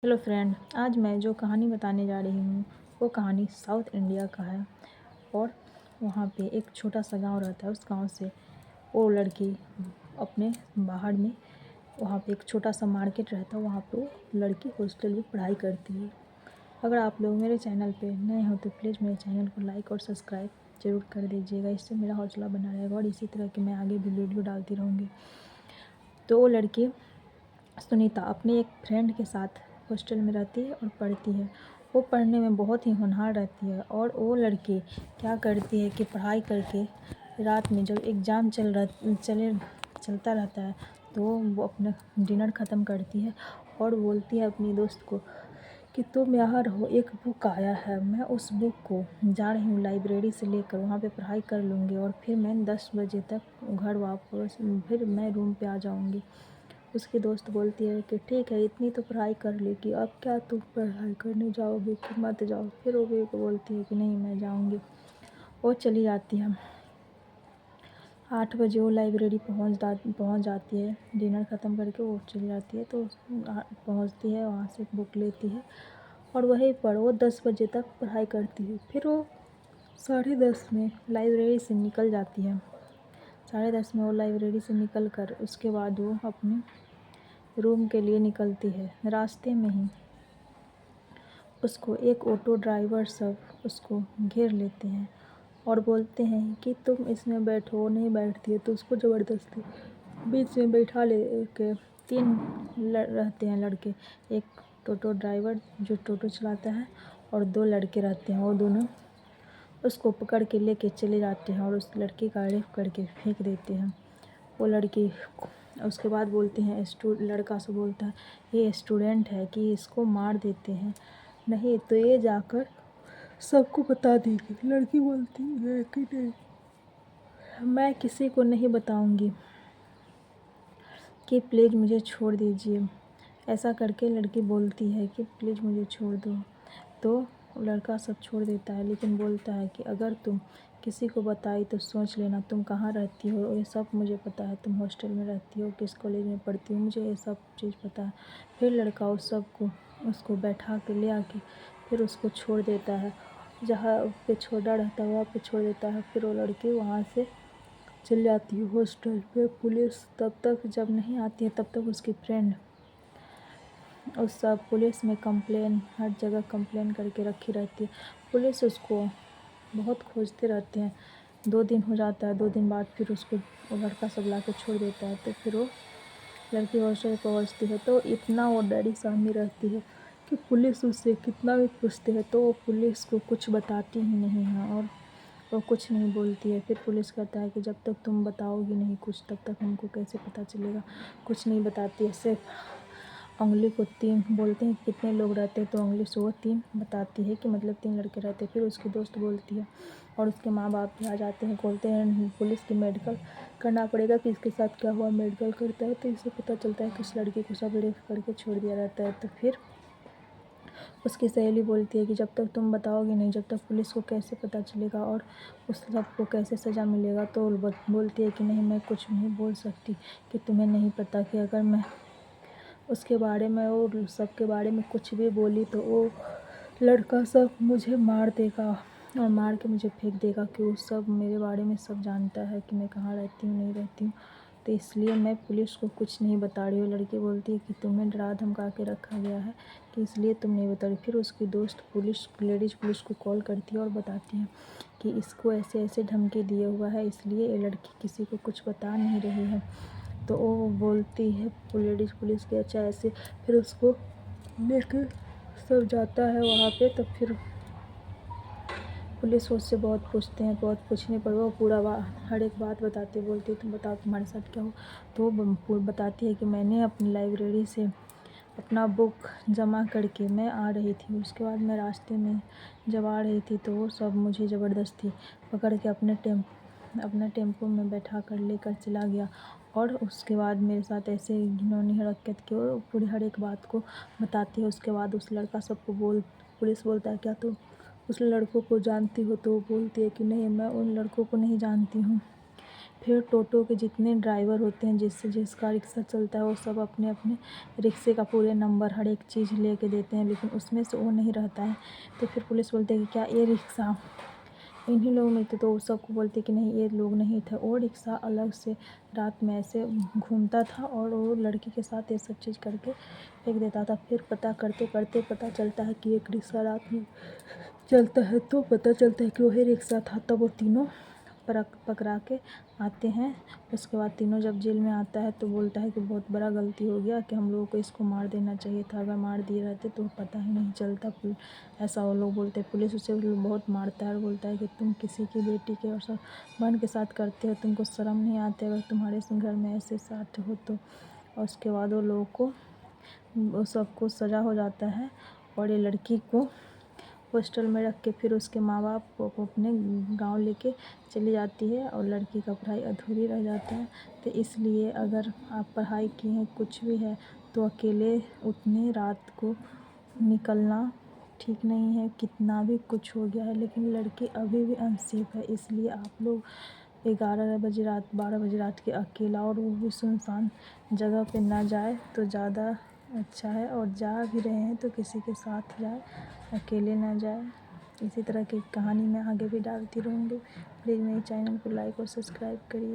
Hello friend, आज मैं जो कहानी बताने जा रही हूँ वो कहानी साउथ इंडिया का है। और वहाँ पे एक छोटा सा गांव रहता है। उस गांव से वो लड़की अपने बाहर में, वहाँ पे एक छोटा सा मार्केट रहता है, वहाँ पे वो लड़की हॉस्टल में पढ़ाई करती है। अगर आप लोग मेरे चैनल पे नए हो तो प्लीज़ मेरे चैनल को लाइक और सब्सक्राइब ज़रूर कर दीजिएगा। इससे मेरा हौसला बना रहेगा और इसी तरह की मैं आगे भी वीडियो डालती रहूँगी। तो वो लड़की सुनीता अपने एक फ्रेंड के साथ हॉस्टल में रहती है और पढ़ती है। वो पढ़ने में बहुत ही होनहार रहती है और वो लड़की क्या करती है कि पढ़ाई करके रात में जब एग्ज़ाम चलता रहता है तो वो अपना डिनर ख़त्म करती है और बोलती है अपनी दोस्त को कि तुम यहाँ रहो, एक बुक आया है, मैं उस बुक को जा रही हूँ लाइब्रेरी से लेकर, वहाँ पे पढ़ाई कर लूँगी और फिर मैं 10 बजे तक घर वापस फिर मैं रूम पे आ जाऊँगी। उसकी दोस्त बोलती है कि ठीक है, इतनी तो पढ़ाई कर ली कि अब क्या तुम पढ़ाई करने जाओगे कि मत जाओ। फिर वो भी बोलती है कि नहीं, मैं जाऊँगी। वो चली जाती है। 8 बजे वो लाइब्रेरी पहुँच जाती है। डिनर ख़त्म करके वो चली जाती है तो पहुँचती है, वहाँ से बुक लेती है और वहीं पर वो 10 बजे तक पढ़ाई करती है। फिर वो 10:30 में लाइब्रेरी से निकल जाती है। 10:30 में वो लाइब्रेरी से निकल कर उसके बाद वो अपने रूम के लिए निकलती है। रास्ते में ही उसको एक ऑटो ड्राइवर सब उसको घेर लेते हैं और बोलते हैं कि तुम इसमें बैठो। वो नहीं बैठती है तो उसको ज़बरदस्ती बीच में बैठा ले के 3 रहते हैं लड़के। एक टोटो ड्राइवर जो टोटो चलाता है और 2 लड़के रहते हैं। वो दोनों उसको पकड़ के लेके चले जाते हैं और उस लड़की का रेप करके फेंक देते हैं। वो लड़की उसके बाद बोलते हैं, लड़का से बोलता है ये स्टूडेंट है कि इसको मार देते हैं, नहीं तो ये जाकर सबको बता देगी। लड़की बोलती है कि नहीं, मैं किसी को नहीं बताऊंगी, कि प्लीज़ मुझे छोड़ दीजिए। ऐसा करके लड़की बोलती है कि प्लीज़ मुझे छोड़ दो। तो लड़का सब छोड़ देता है, लेकिन बोलता है कि अगर तुम किसी को बताई तो सोच लेना, तुम कहाँ रहती हो ये सब मुझे पता है, तुम हॉस्टल में रहती हो, किस कॉलेज में पढ़ती हो, मुझे ये सब चीज़ पता है। फिर लड़का उस सब को उसको बैठा के ले आके फिर उसको छोड़ देता है। जहाँ पे छोड़ा रहता है वहाँ पे छोड़ देता है। फिर वो लड़की वहाँ से चल जाती है हॉस्टल पे। पुलिस तब तक जब नहीं आती है तब तक उसकी फ्रेंड उस सब पुलिस में कंप्लेन, हर जगह कंप्लेन करके रखी रहती है। पुलिस उसको बहुत खोजते रहते हैं। 2 दिन हो जाता है, 2 दिन बाद फिर उसको वो लड़का सब ला के छोड़ देता है। तो फिर वो लड़की हॉस्टल पहुँचती है तो इतना वो डरी सहमी रहती है कि पुलिस उससे कितना भी पूछती है तो वो पुलिस को कुछ बताती ही नहीं है और वो कुछ नहीं बोलती है। फिर पुलिस कहता है कि जब तक तुम बताओगी नहीं कुछ तब तक हमको कैसे पता चलेगा। कुछ नहीं बताती है, सिर्फ उंगली को 3 बोलते हैं कितने लोग रहते हैं तो उंगली से वो 3 बताती है कि मतलब 3 लड़के रहते हैं। फिर उसकी दोस्त बोलती है और उसके माँ बाप भी आ जाते हैं, बोलते हैं पुलिस की मेडिकल करना पड़ेगा कि इसके साथ क्या हुआ। मेडिकल करता है तो इससे पता चलता है कि उस लड़की को सब रेप करके छोड़ दिया रहता है। तो फिर उसकी सहेली बोलती है कि जब तक तुम बताओगे नहीं, जब तक पुलिस को कैसे पता चलेगा और उस सबको कैसे सज़ा मिलेगा। तो बोलती है कि नहीं, मैं कुछ नहीं बोल सकती, कि तुम्हें नहीं पता कि अगर मैं उसके बारे में और सबके बारे में कुछ भी बोली तो वो लड़का सब मुझे मार देगा और मार के मुझे फेंक देगा, कि वो सब मेरे बारे में सब जानता है कि मैं कहाँ रहती हूँ नहीं रहती हूँ, तो इसलिए मैं पुलिस को कुछ नहीं बता रही हूँ। लड़की बोलती है कि तुम्हें डरा धमका के रखा गया है कि इसलिए तुम नहीं बता रही। फिर उसकी दोस्त लेडीज़ पुलिस को कॉल करती है और बताती है कि इसको ऐसे ऐसे धमकी दिया हुआ है, इसलिए ये लड़की किसी को कुछ बता नहीं रही है। तो वो बोलती है लेडीज़ पुलिस के अच्छा ऐसे। फिर उसको लेकर सब जाता है वहाँ पे। तो फिर पुलिस उससे बहुत पूछते हैं, बहुत पूछने पर वो पूरा हर एक बात बताती है। बोलती है तुम बताओ तुम्हारे साथ क्या हो। तो वो बताती है कि मैंने अपनी लाइब्रेरी से अपना बुक जमा करके मैं आ रही थी। उसके बाद मैं रास्ते में जब आ रही थी तो वो सब मुझे ज़बरदस्ती पकड़ के अपना टेम्पो में बैठा कर लेकर चला गया और उसके बाद मेरे साथ ऐसे घिनौनी हरकत की। और पूरी हर एक बात को बताती है। उसके बाद उस लड़का सबको पुलिस बोलता है क्या तुम उस लड़कों को जानती हो। तो वो बोलती है कि नहीं, मैं उन लड़कों को नहीं जानती हूँ, फिर टोटो के जितने ड्राइवर होते हैं, जिसका रिक्शा चलता है, वो सब अपने अपने रिक्शे का पूरे नंबर हर एक चीज़ लेके देते हैं, लेकिन उसमें से वो नहीं रहता है। तो फिर पुलिस बोलती है कि क्या ये रिक्शा इन्हीं लोगों में थे? तो वो सबको बोलते कि नहीं, ये लोग नहीं थे, और रिक्शा अलग से रात में ऐसे घूमता था और वो लड़की के साथ ये सब चीज़ करके फेंक देता था। फिर पता करते करते पता चलता है कि एक रिक्शा रात में चलता है, तो पता चलता है कि वही रिक्शा था। तब वो तीनों पकड़ा के आते हैं। उसके बाद तीनों जब जेल में आता है तो बोलता है कि बहुत बड़ा गलती हो गया, कि हम लोगों को इसको मार देना चाहिए था, अगर मार दिए रहते तो पता ही नहीं चलता। ऐसा वो लोग बोलते हैं। पुलिस उसे बहुत मारता है और बोलता है कि तुम किसी की बेटी के और बहन के साथ करते हो, तुमको शर्म नहीं आती? अगर तुम्हारे घर में ऐसे साथ हो तो। और उसके बाद वो लोगों को वो सबको सज़ा हो जाता है, और ये लड़की को हॉस्टल में रख के फिर उसके माँ बाप को अपने गांव लेके चली जाती है, और लड़की का पढ़ाई अधूरी रह जाता है। तो इसलिए अगर आप पढ़ाई की हैं, कुछ भी है, तो अकेले उतनी रात को निकलना ठीक नहीं है। कितना भी कुछ हो गया है, लेकिन लड़की अभी भी अनसेफ है। इसलिए आप लोग 11 बजे रात, 12 बजे रात के अकेला, और वो भी सुनसान जगह पे ना जाए तो ज़्यादा अच्छा है। और जा भी रहे हैं तो किसी के साथ जाए, अकेले ना जाए। इसी तरह की कहानी मैं आगे भी डालती रहूँगी। प्लीज़ मेरे चैनल को लाइक और सब्सक्राइब करिए।